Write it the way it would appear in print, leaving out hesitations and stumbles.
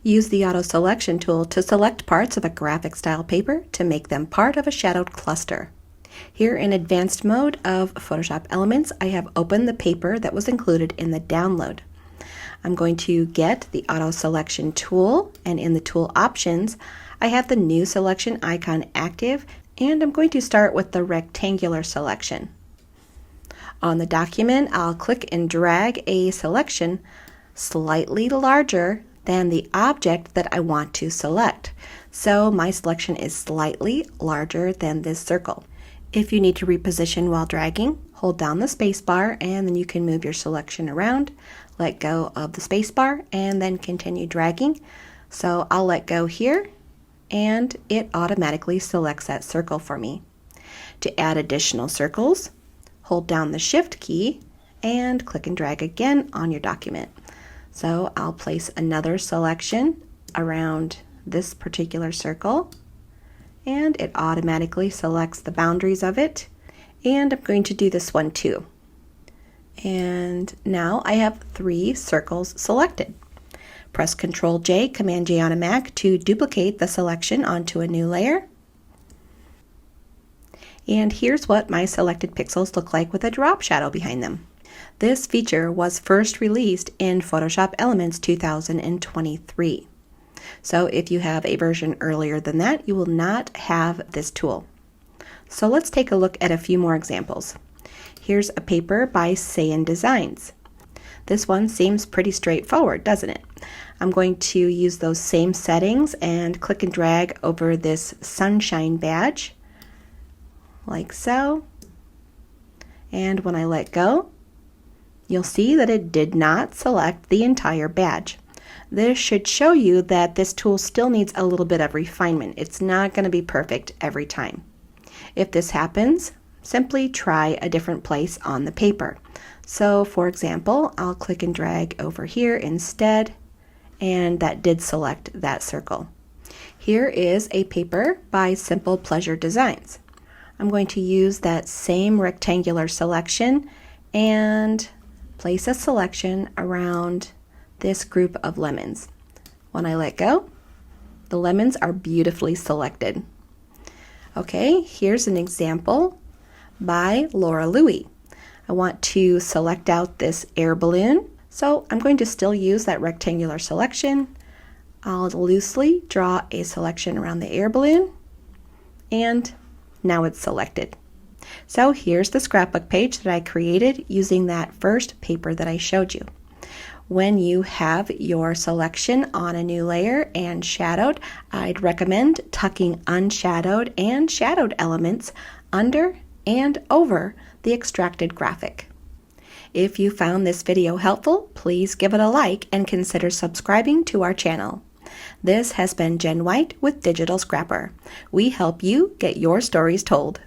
Use the Auto Selection tool to select parts of a graphic style paper to make them part of a shadowed cluster. Here in Advanced Mode of Photoshop Elements, I have opened the paper that was included in the download. I'm going to get the Auto Selection tool, and in the tool options, I have the new selection icon active, and I'm going to start with the rectangular selection. On the document, I'll click and drag a selection slightly larger than the object that I want to select. So my selection is slightly larger than this circle. If you need to reposition while dragging, hold down the space bar and then you can move your selection around. Let go of the space bar and then continue dragging. So I'll let go here and it automatically selects that circle for me. To add additional circles, hold down the Shift key and click and drag again on your document. So I'll place another selection around this particular circle and it automatically selects the boundaries of it, and I'm going to do this one too. And now I have 3 circles selected. Press Ctrl J, Command J on a Mac to duplicate the selection onto a new layer. And here's what my selected pixels look like with a drop shadow behind them. This feature was first released in Photoshop Elements 2023. So if you have a version earlier than that, you will not have this tool. So let's take a look at a few more examples. Here's a paper by Sayyan Designs. This one seems pretty straightforward, doesn't it? I'm going to use those same settings and click and drag over this sunshine badge, like so. And when I let go, you'll see that it did not select the entire badge. This should show you that this tool still needs a little bit of refinement. It's not going to be perfect every time. If this happens, simply try a different place on the paper. So for example, I'll click and drag over here instead, and that did select that circle. Here is a paper by Simple Pleasure Designs. I'm going to use that same rectangular selection and place a selection around this group of lemons. When I let go, the lemons are beautifully selected. Okay, here's an example by Laura Louie. I want to select out this air balloon, so I'm going to still use that rectangular selection. I'll loosely draw a selection around the air balloon, and now it's selected. So here's the scrapbook page that I created using that first paper that I showed you. When you have your selection on a new layer and shadowed, I'd recommend tucking unshadowed and shadowed elements under and over the extracted graphic. If you found this video helpful, please give it a like and consider subscribing to our channel. This has been Jen White with Digital Scrapper. We help you get your stories told.